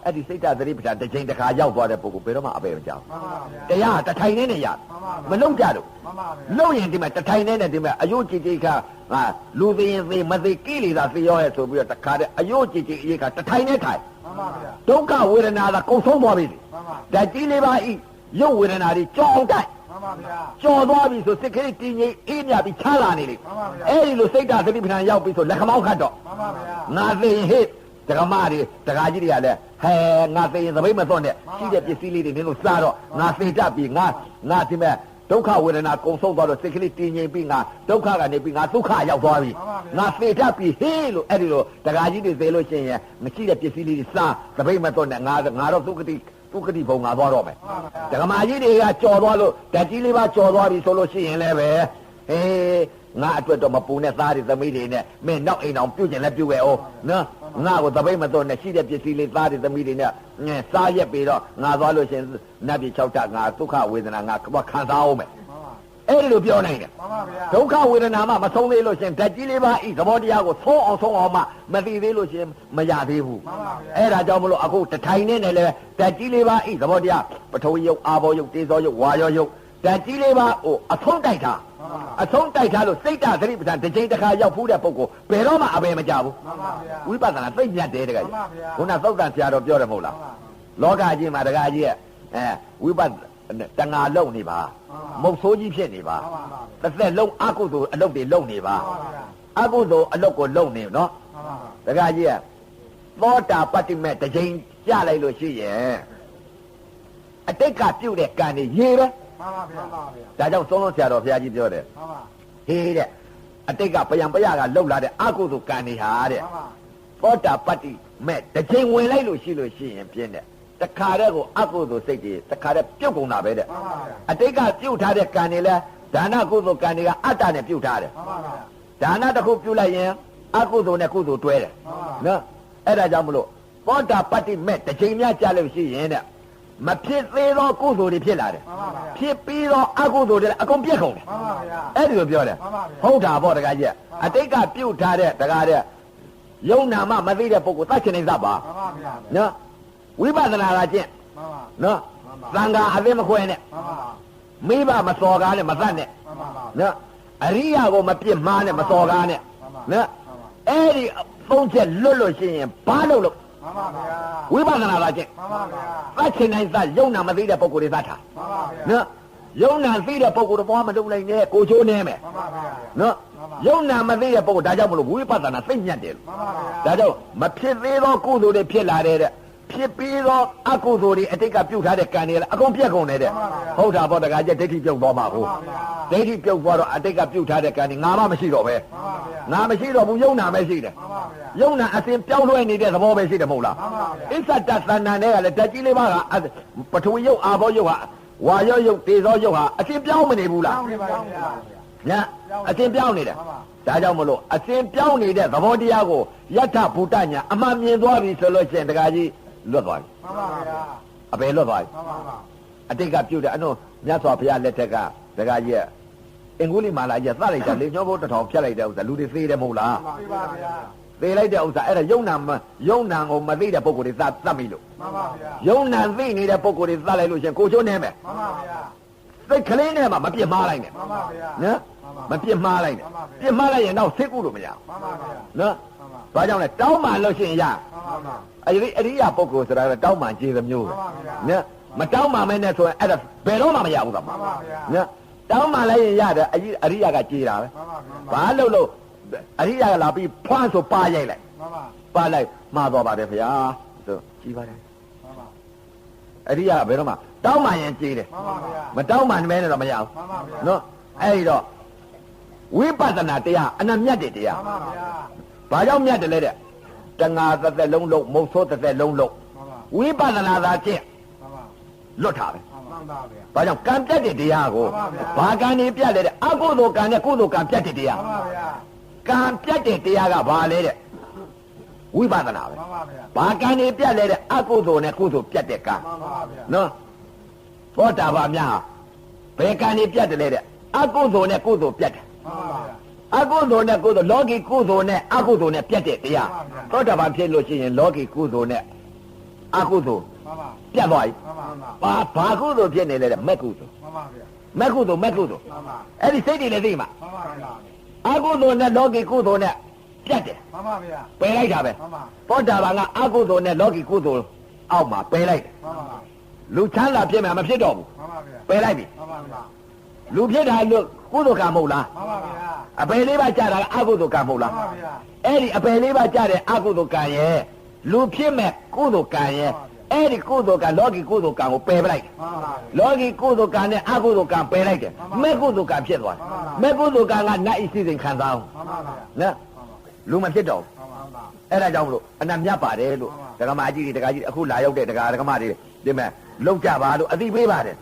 အဲ့ဒီစိတ်ဓာတ်သတိပဋ္ဌာန်တစ်ချိန်တစ်ခါရောက်သွားတဲ့ပုဂ္ဂိုလ်ဘယ်တော့မှအပေမကြောက်တရားတထိုင်နေရမလုံးကြတော့လုံးရင်ဒီမှာတထိုင်နေဒီမှာအယုတ်ကြည်ကြည်ခါလူသိရင်သိမသိကိလေသာသိရောရဲ့ဆိုပြီးတော့တခါတဲ့အယုတ်ကြည်ကြည်အေးခါတထိုင်နေထိုင်ဒုက္ခဝေဒနာကကုန်ဆုံးသွားပြီဓာတ်ကြီးလေးပါဤရုပ်ဝေဒနာတွေကြောအောင်တိုက်ကြော်သွားပြီဆိုစိတ်ကလေးတည်ငြိမ်အေးမြပြီးချလာနေလေအဲ့ဒီလိုစိတ်ဓာတ်သတိပဋ္ဌာန်ရောက်ပြီဆိုလက်ခမောင်းခတ်တော့ငါသိရင်ဟဲ့ဒကမတွေဒကာကြီးတွေကလည်းဟဲငါသိရင်သပိတ်မသွတ်နဲ့ရှိတဲ့ပစ္စည်းလေးတွေနင်းလို့စားတော့ငါသိတတ်ပြီငါဒီမဲ့ဒုက္ခဝေဒနာကုန်ဆုံးသွားတော့စိတ်ကလေးတည်ငြိမ်ပြီးငါဒုက္ခကနေပြီးငါဒုက္ခရောက်သွားပြီငါသိတတ်ပြီဟေးလို့အဲ့ဒီလိုဒကာကြီးတွေသိလို့ရှိရင်မရှိတဲ့ပစ္စည်းလေးတွေစားသပိတ်မသွတ်နဲ့ငါတော့သုခတိဘုံငါသွားတော့မယ်ဒကမာကြီးတွေကကြော်သွားလို့ဓာတ်ကြီးလေးပါကြော်သွားပြီဆိုလို့ရှိရင်လည်းပဲဟေးငါအတွက်တော့မပူနဲ့သားတွေသမီးတွေနဲ့မင်းနောက်အိမ်အောင်ပြုတ်ကျင်လည်းပြုတ်ခဲ့အောင်နော်ငါကိုသပိတ်မသွတ်နဲ့ရှိတဲ့ပစ္စည်းလေးသားတွေသမီးတွေနဲ့စားရက်ပြီးတော့ငါသွားလို့ရှိရင်နတ်ပြည်6တက်ငါဒုက္ခဝေဒနာငါခံစားအောင်မယ်အဲ့ဒီလိုပြောနိုင်တယ်ဒုက္ခဝေဒနာမှမဆုံးသေးလို့ရှိရင်ဓာတ်ကြီးလေးပါဤသဘောတရားကိုဆုံးအောင်မှမသိသေးလို့ရှိရင်မရသေးဘူးအဲ့ဒါကြောင့်မလို့အခုတထိုင်နေနဲ့လေဓာတ်ကြီးလေးပါဤသဘောတရားပထဝီယုတ်အာဘောယုတ်တေဇောယုတ်ဝါယောယုတ်ဓာတ်ကြီးလေးပါဟိုအဆုံးတိုက်ထားလို့စိတ်ဓာတ်သတိပဋ္ဌာန်တစ်ချိန်တစ်ခါရောက်ဖူးတဲ့ပုဂ္ဂိုလ်ဘယ်တော့မှအပေမကြဘူးဝိပဿနာသိမြတ်တယ်တကယ်ခုနသုတ်တန်ဆရာတော်ပြောတယ်မဟုတ်လားလောကကြီးမှာတကယ်ကြီးရဲ့ဝိပဿနာတဏှာလုံနေပါမုတ်ဆိုးကြီးဖြစ်နေပါတစ်သက်လုံးအကုသိုလ်အလုပ်တွေလုပ်နေပါအကုသိုလ်အလုပ်ကိုလုပ်နေနော်တကယ်ကြီးရဲ့သောတာပတ္တိမေတစ်ချိန်ကြလိုက်လို့ရှိရင်အတိတ်ကပြုတ်တဲ့ကံတွေရေပဲဒါကြောင့်သုံးလုံးဆရာတော်ဘုရားကြီးပြောတယ်ဟေးတဲ့အတိတ်ကပယံပယကလှုပ်လာတဲ့အကုသိုလ်ကံတွေဟာတဲ့သောတာပတ္တိမေတစ်ချိန်ဝင်လိုက်လို့ရှိရင်ပြင်းတဲ့တခါတည်းကိုအကုသိုလ်စိတ်တွေတခါတည်းပြုတ်ကုန်တာပဲတဲ့အတိတ်ကပြုတ်ထားတဲ့ကံတွေလဲဒါနကုသိုလ်ကံတွေကအတ္တနဲ့ပြုတ်ထားတယ်ဒါနတစ်ခုပြုတ်လိုက်ရင်အကုသိုလ်နဲ့ကုသိုလ်တွဲတယ်နော်အဲ့ဒါကြောင့်မလို့သောတာပတ္တိမေတစ်ချိန်များကြာလို့ရှိရင်တဲ့မဖြစ်သေးသောကုသိုလ်တွေဖြစ်လာတယ်ဖြစ်ပြီးတော့အကုသိုလ်တွေအကုန်ပြတ်ကုန်တယ်အဲ့ဒီလိုပြောတယ်ဟုတ်တာပေါ့တခါကြီးအတိတ်ကပြုတ်ထားတဲ့တခါတဲ့ယုံနာမမသိတဲ့ပုဂ္ဂိုလ်သတ်ချင်နေသပါနော်ဝိပဿနာကကျင့်နော်သံဃာအသိမခွဲနဲ့မိဘမစော်ကားနဲ့မသတ်နဲ့နော်အရိယာကိုမပြစ်မှားနဲ့မစော်ကားနဲ့နော်အဲ့ဒီသုံးချက်လွတ်လို့ရှိရင်ဘာလို့လို့ဝိပဿနာကကျင့်သတ်ချင်နိုင်သတ်ယုံနာမသိတဲ့ပုဂ္ဂိုလ်တွေသတ်တာနော်ယုံနာသိတဲ့ပုဂ္ဂိုလ်တော့ဘာမလုပ်နိုင်နဲ့ကိုချိုးနေမယ်နော်ယုံနာမသိတဲ့ပုဂ္ဂိုလ်ဒါကြောင့်မလို့ဝိပဿနာသိညတ်တယ်ဒါကြောင့်မဖြစ်သေးသောကုသိုလ်တွေဖြစ်လာတဲ့ဖြစ်ပြီးတော့အကုသိုလ်တွေအတိတ်ကပြုတ်ထားတဲ့ကံတွေလည်းအကုန်ပြတ်ကုန်တယ်တဲ့ဟုတ်တာပေါ့တခါကျဒိဋ္ဌိပြုတ်သွားမှာဟုတ်ဒိဋ္ဌိပြုတ်သွားတော့အတိတ်ကပြုတ်ထားတဲ့ကံတွေငါမှမရှိတော့ပဲငါမရှိတော့ဘူးယုံနာပဲရှိတယ်ယုံနာအစဉ်ပြောင်းလဲနေတဲ့သဘောပဲရှိတယ်မဟုတ်လားအစ္ဆတသဏ္ဍာန်တွေကလည်းဓာတ်ကြီးလေးပါကပထဝီယုတ်အာဘောယုတ်ဟာဝါယောယုတ်တေဇောယုတ်ဟာအစဉ်ပြောင်းမနေဘူးလားညာအစဉ်ပြောင်းနေတယ်ဒါကြောင့်မလို့အစဉ်ပြောင်းနေတဲ့သဘောတရားကိုယထဘုဒ္ဓညာအမှန်မြင်သွားပြီဆိုလို့ရှိရင်တခါကြီးလွတ်သွားပြီမှန်ပါဗျာအပေလွတ်သွားပြီမှန်ပါပါအတိတ်ကပြုတ်တယ်အနုမြတ်စွာဘုရားလက်ထက်ကဒကာကြီးအင်္ဂုလိမာလာကြီးသတ်လိုက်တာလေညောဘုတ်တစ်ထောင်ဖြတ်လိုက်တဲ့ဥစ္စာလူတွေသေးတယ်မဟုတ်လားမှန်ပါဗျာသေးလိုက်တဲ့ဥစ္စာအဲ့ဒါယုံနာကိုမသိတဲ့ပုဂ္ဂိုလ်တွေသတ်မိလို့မှန်ပါဗျာယုံနာသိနေတဲ့ပုဂ္ဂိုလ်တွေသတ်လိုက်လို့ရှင်ကိုချိုးနေမယ်မှန်ပါဗျာစိတ်ကလေးနဲ့မှမပြစ်မှားလိုက်နဲ့မှန်ပါဗျာနော်မပြစ်မှားလိုက်နဲ့ပြစ်မှားလိုက်ရင်တော့စိတ်ကူလို့မရဘူးမှန်ပါဗျာနော်ဘာကြောင့်လဲတောင်းမှလို့ရှိရင်ရမှန်ပါဗျာအရိယာပုဂ္ဂိုလ်ဆိုတာကတောင်းမှခြေသမျိုးပဲနော်မတောင်းမှမဲနဲ့ဆိုရင်အဲ့ဒါဘယ်တော့မှမရဘူးကွာမှန်ပါဗျာနော်တောင်းမှလည်းရင်ရတယ်အရိယာကခြေတာပဲဘာလို့အရိယာကလာပြီးဖွမ်းဆိုပါရိုက်လိုက်ပါလိုက်မှားသွားပါတယ်ဗျာဆိုကြည်ပါတယ်အရိယာကဘယ်တော့မှတောင်းမှရင်ခြေတယ်မတောင်းမှမဲနဲ့တော့မရဘူးနော်အဲ့ဒီတော့ဝိပဿနာတရားအနမြတ်တဲ့တရားဘာကြောင့်မြတ်တယ်လဲတဲ့တဏှာတစ်သက်လုံးလုံးမုတ်ဆိုးတစ်သက်လုံးလုံးဝိပဿနာသာကျင့်လွတ်တာပဲဘာကြောင့်ကံပြတ်တဲ့တရားကိုဘာကံနေပြတ်လဲတဲ့အကုသိုလ်ကံနဲ့ကုသိုလ်ကံပြတ်တဲ့တရားကံပြတ်တဲ့တရားကဘာလဲတဲ့ဝိပဿနာပဲဘာကံနေပြတ်လဲတဲ့အကုသိုလ်နဲ့ကုသိုလ်ပြတ်တဲ့ကံနော်သောတာပန်များဘယ်ကံနေပြတ်တယ်လဲတဲ့အကုသိုလ်နဲ့ကုသိုလ်ပြတ်တယ်အကုသိုလ်နဲ့ကုသိုလ်လောကီကုသိုလ်နဲ့အကုသိုလ်နဲ့ပြတ်တဲ့တရားသောတာပန်ဖြစ်လို့ရှိရင်လောကီကုသိုလ်နဲ့ အကုသိုလ်ပြတ်သွားပြီဘာကုသိုလ်ဖြစ်နေလဲတဲ့မဲ့ကုသိုလ်မဲ့ကုသိုလ်အဲ့ဒီစိတ်တွေလည်းသိမှာအကုသိုလ်နဲ့လောကီကုသိုလ်နဲ့ပြတ်တယ်ပယ်လိုက်တာပဲသောတာပန်ကအကုသိုလ်နဲ့လောကီကုသိုလ်အောက်မှာပယ်လိုက်တယ်လူချမ်းသာဖြစ်မှာမဖြစ်တော့ဘူးပယ်လိုက်ပြီလူဖြစ်တာလို့ကုသိုလ်ကံမဟုတ်လားအပယ်လေးပါးကြတာကအကုသိုလ်ကံမဟုတ်လားအဲ့ဒီအပယ်လေးပါးကြတဲ့အကုသိုလ်ကံရဲ့လူဖြစ်မဲ့ကုသိုလ်ကံရဲ့အဲ့ဒီကုသိုလ်ကံလောကီကုသိုလ်ကံကိုပယ်ပလိုက်လောကီကုသိုလ်ကံနဲ့အကုသိုလ်ကံပယ်လိုက်တယ်မဲ့ကုသိုလ်ကံဖြစ်သွားတယ်မဲ့ကုသိုလ်ကံကနတ်ဤစိစဉ်ခံစားအောင်နော်လူမဖြစ်တော့အဲ့ဒါကြောင့်မလို့အနတ်မြတ်ပါတယ်လို့ဒကာမအကြီးတွေဒကာကြီးအခုလာရောက်တဲ့ဒကာမတွေဒီမဲ့လုံးကြပါလို့အသိပေးပါတယ်